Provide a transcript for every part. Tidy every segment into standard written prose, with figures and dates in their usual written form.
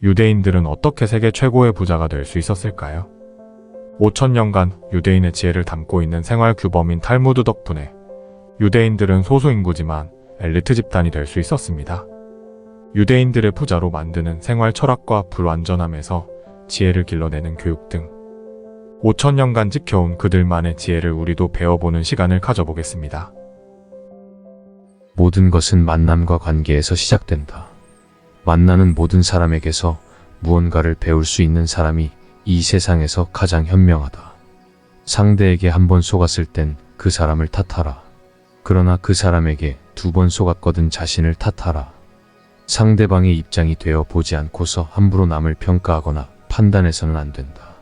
유대인들은 어떻게 세계 최고의 부자가 될 수 있었을까요? 5천년간 유대인의 지혜를 담고 있는 생활 규범인 탈무드 덕분에 유대인들은 소수인구지만 엘리트 집단이 될 수 있었습니다. 유대인들의 부자로 만드는 생활 철학과 불완전함에서 지혜를 길러내는 교육 등 5천년간 지켜온 그들만의 지혜를 우리도 배워보는 시간을 가져보겠습니다. 모든 것은 만남과 관계에서 시작된다. 만나는 모든 사람에게서 무언가를 배울 수 있는 사람이 이 세상에서 가장 현명하다. 상대에게 한 번 속았을 땐 그 사람을 탓하라. 그러나 그 사람에게 2번 속았거든 자신을 탓하라. 상대방의 입장이 되어 보지 않고서 함부로 남을 평가하거나 판단해서는 안 된다.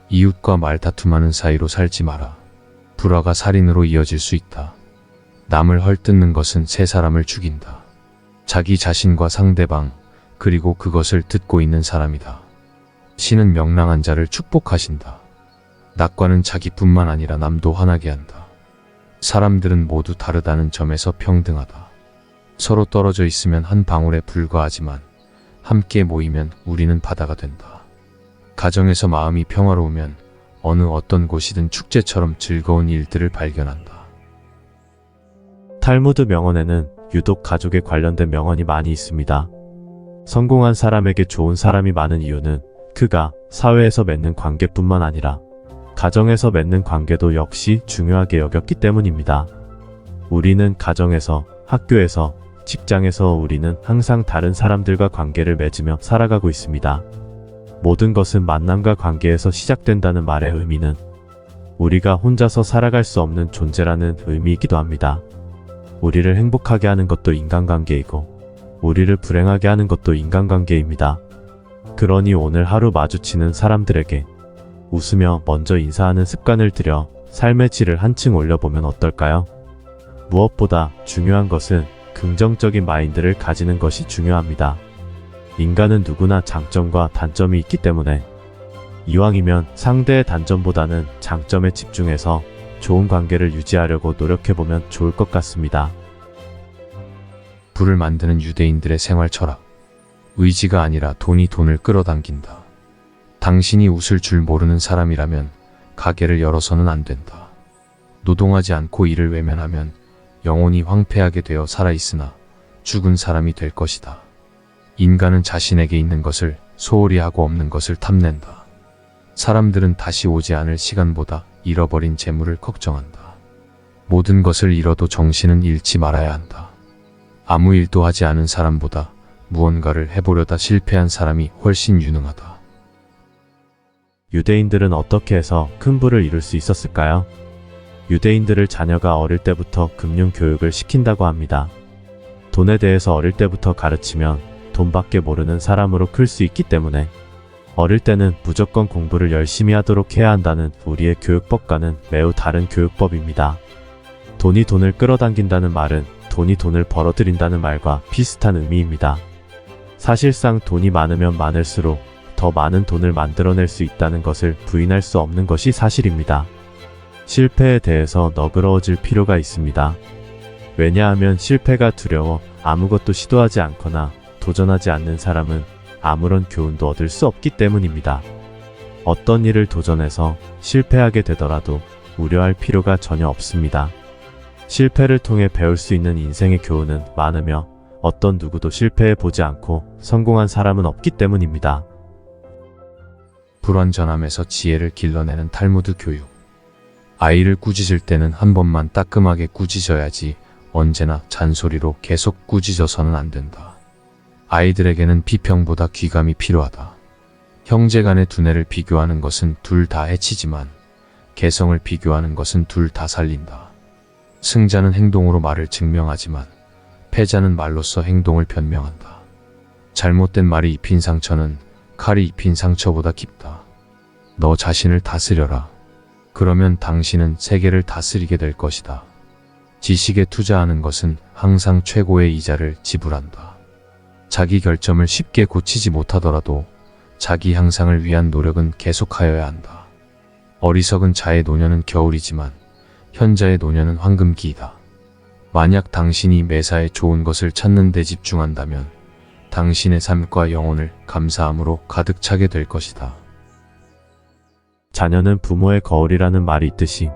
이웃과 말다툼하는 사이로 살지 마라. 불화가 살인으로 이어질 수 있다. 남을 헐뜯는 것은 세 사람을 죽인다. 자기 자신과 상대방, 그리고 그것을 듣고 있는 사람이다. 신은 명랑한 자를 축복하신다. 낙과는 자기뿐만 아니라 남도 화나게 한다. 사람들은 모두 다르다는 점에서 평등하다. 서로 떨어져 있으면 한 방울에 불과하지만 함께 모이면 우리는 바다가 된다. 가정에서 마음이 평화로우면 어느 어떤 곳이든 축제처럼 즐거운 일들을 발견한다. 탈무드 명언에는 유독 가족에 관련된 명언이 많이 있습니다. 성공한 사람에게 좋은 사람이 많은 이유는 그가 사회에서 맺는 관계뿐만 아니라 가정에서 맺는 관계도 역시 중요하게 여겼기 때문입니다. 우리는 가정에서, 학교에서, 직장에서 우리는 항상 다른 사람들과 관계를 맺으며 살아가고 있습니다. 모든 것은 만남과 관계에서 시작된다는 말의 의미는 우리가 혼자서 살아갈 수 없는 존재라는 의미이기도 합니다. 우리를 행복하게 하는 것도 인간관계이고 우리를 불행하게 하는 것도 인간관계입니다. 그러니 오늘 하루 마주치는 사람들에게 웃으며 먼저 인사하는 습관을 들여 삶의 질을 한층 올려보면 어떨까요? 무엇보다 중요한 것은 긍정적인 마인드를 가지는 것이 중요합니다. 인간은 누구나 장점과 단점이 있기 때문에 이왕이면 상대의 단점보다는 장점에 집중해서 좋은 관계를 유지하려고 노력해보면 좋을 것 같습니다. 부를 만드는 유대인들의 생활 철학. 의지가 아니라 돈이 돈을 끌어당긴다. 당신이 웃을 줄 모르는 사람이라면 가게를 열어서는 안 된다. 노동하지 않고 일을 외면하면 영혼이 황폐하게 되어 살아있으나 죽은 사람이 될 것이다. 인간은 자신에게 있는 것을 소홀히 하고 없는 것을 탐낸다. 사람들은 다시 오지 않을 시간보다 잃어버린 재물을 걱정한다. 모든 것을 잃어도 정신은 잃지 말아야 한다. 아무 일도 하지 않은 사람보다 무언가를 해보려다 실패한 사람이 훨씬 유능하다. 유대인들은 어떻게 해서 큰 부를 이룰 수 있었을까요? 유대인들을 자녀가 어릴 때부터 금융 교육을 시킨다고 합니다. 돈에 대해서 어릴 때부터 가르치면 돈밖에 모르는 사람으로 클 수 있기 때문에 어릴 때는 무조건 공부를 열심히 하도록 해야 한다는 우리의 교육법과는 매우 다른 교육법입니다. 돈이 돈을 끌어당긴다는 말은 돈이 돈을 벌어들인다는 말과 비슷한 의미입니다. 사실상 돈이 많으면 많을수록 더 많은 돈을 만들어낼 수 있다는 것을 부인할 수 없는 것이 사실입니다. 실패에 대해서 너그러워질 필요가 있습니다. 왜냐하면 실패가 두려워 아무것도 시도하지 않거나 도전하지 않는 사람은 아무런 교훈도 얻을 수 없기 때문입니다. 어떤 일을 도전해서 실패하게 되더라도 우려할 필요가 전혀 없습니다. 실패를 통해 배울 수 있는 인생의 교훈은 많으며 어떤 누구도 실패해 보지 않고 성공한 사람은 없기 때문입니다. 불완전함에서 지혜를 길러내는 탈무드 교육. 아이를 꾸짖을 때는 한 번만 따끔하게 꾸짖어야지 언제나 잔소리로 계속 꾸짖어서는 안 된다. 아이들에게는 비평보다 귀감이 필요하다. 형제 간의 두뇌를 비교하는 것은 둘 다 해치지만 개성을 비교하는 것은 둘 다 살린다. 승자는 행동으로 말을 증명하지만 패자는 말로써 행동을 변명한다. 잘못된 말이 입힌 상처는 칼이 입힌 상처보다 깊다. 너 자신을 다스려라. 그러면 당신은 세계를 다스리게 될 것이다. 지식에 투자하는 것은 항상 최고의 이자를 지불한다. 자기 결점을 쉽게 고치지 못하더라도 자기 향상을 위한 노력은 계속하여야 한다. 어리석은 자의 노년은 겨울이지만 현자의 노년은 황금기이다. 만약 당신이 매사에 좋은 것을 찾는 데 집중한다면 당신의 삶과 영혼을 감사함으로 가득 차게 될 것이다. 자녀는 부모의 거울이라는 말이 있듯이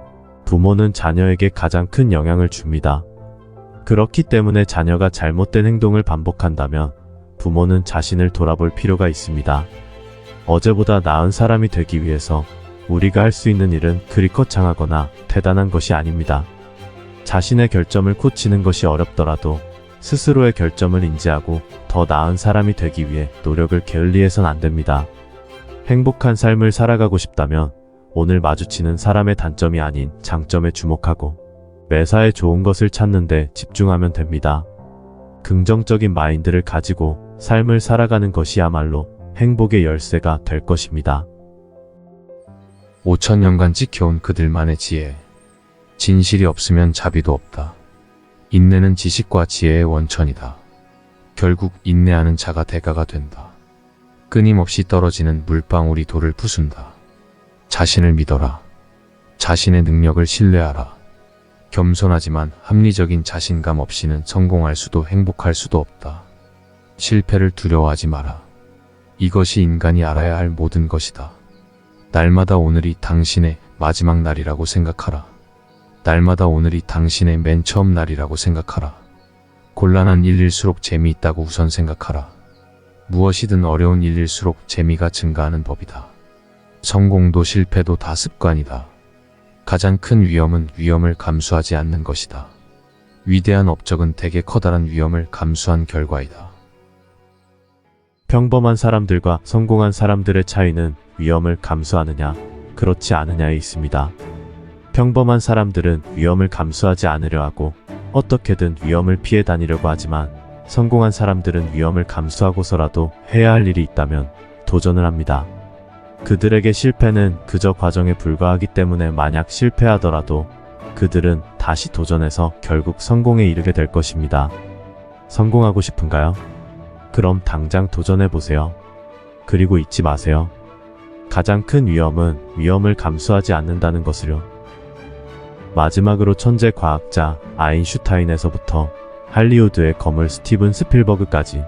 부모는 자녀에게 가장 큰 영향을 줍니다. 그렇기 때문에 자녀가 잘못된 행동을 반복한다면 부모는 자신을 돌아볼 필요가 있습니다. 어제보다 나은 사람이 되기 위해서 우리가 할 수 있는 일은 그리 거창하거나 대단한 것이 아닙니다. 자신의 결점을 고치는 것이 어렵더라도 스스로의 결점을 인지하고 더 나은 사람이 되기 위해 노력을 게을리해선 안 됩니다. 행복한 삶을 살아가고 싶다면 오늘 마주치는 사람의 단점이 아닌 장점에 주목하고 매사에 좋은 것을 찾는 데 집중하면 됩니다. 긍정적인 마인드를 가지고 삶을 살아가는 것이야말로 행복의 열쇠가 될 것입니다. 5,000년간 지켜온 그들만의 지혜. 진실이 없으면 자비도 없다. 인내는 지식과 지혜의 원천이다. 결국 인내하는 자가 대가가 된다. 끊임없이 떨어지는 물방울이 돌을 부순다. 자신을 믿어라. 자신의 능력을 신뢰하라. 겸손하지만 합리적인 자신감 없이는 성공할 수도 행복할 수도 없다. 실패를 두려워하지 마라. 이것이 인간이 알아야 할 모든 것이다. 날마다 오늘이 당신의 마지막 날이라고 생각하라. 날마다 오늘이 당신의 맨 처음 날이라고 생각하라. 곤란한 일일수록 재미있다고 우선 생각하라. 무엇이든 어려운 일일수록 재미가 증가하는 법이다. 성공도 실패도 다 습관이다. 가장 큰 위험은 위험을 감수하지 않는 것이다. 위대한 업적은 대개 커다란 위험을 감수한 결과이다. 평범한 사람들과 성공한 사람들의 차이는 위험을 감수하느냐, 그렇지 않느냐에 있습니다. 평범한 사람들은 위험을 감수하지 않으려 하고 어떻게든 위험을 피해 다니려고 하지만 성공한 사람들은 위험을 감수하고서라도 해야 할 일이 있다면 도전을 합니다. 그들에게 실패는 그저 과정에 불과하기 때문에 만약 실패하더라도 그들은 다시 도전해서 결국 성공에 이르게 될 것입니다. 성공하고 싶은가요? 그럼 당장 도전해보세요. 그리고 잊지 마세요. 가장 큰 위험은 위험을 감수하지 않는다는 것을요. 마지막으로 천재 과학자 아인슈타인에서부터 할리우드의 거물 스티븐 스필버그까지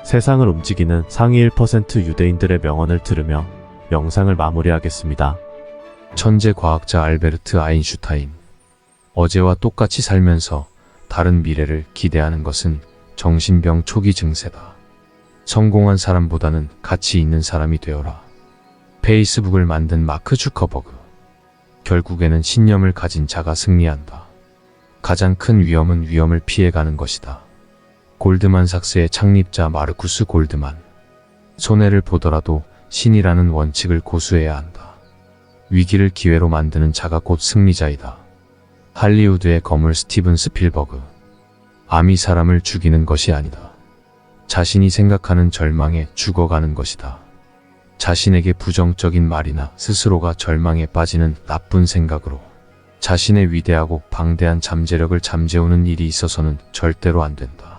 세상을 움직이는 상위 1% 유대인들의 명언을 들으며 영상을 마무리하겠습니다. 천재 과학자 알베르트 아인슈타인. 어제와 똑같이 살면서 다른 미래를 기대하는 것은 정신병 초기 증세다. 성공한 사람보다는 가치 있는 사람이 되어라. 페이스북을 만든 마크 주커버그. 결국에는 신념을 가진 자가 승리한다. 가장 큰 위험은 위험을 피해가는 것이다. 골드만삭스의 창립자 마르쿠스 골드만. 손해를 보더라도 신이라는 원칙을 고수해야 한다. 위기를 기회로 만드는 자가 곧 승리자이다. 할리우드의 거물 스티븐 스필버그. 암이 사람을 죽이는 것이 아니다. 자신이 생각하는 절망에 죽어가는 것이다. 자신에게 부정적인 말이나 스스로가 절망에 빠지는 나쁜 생각으로 자신의 위대하고 방대한 잠재력을 잠재우는 일이 있어서는 절대로 안 된다.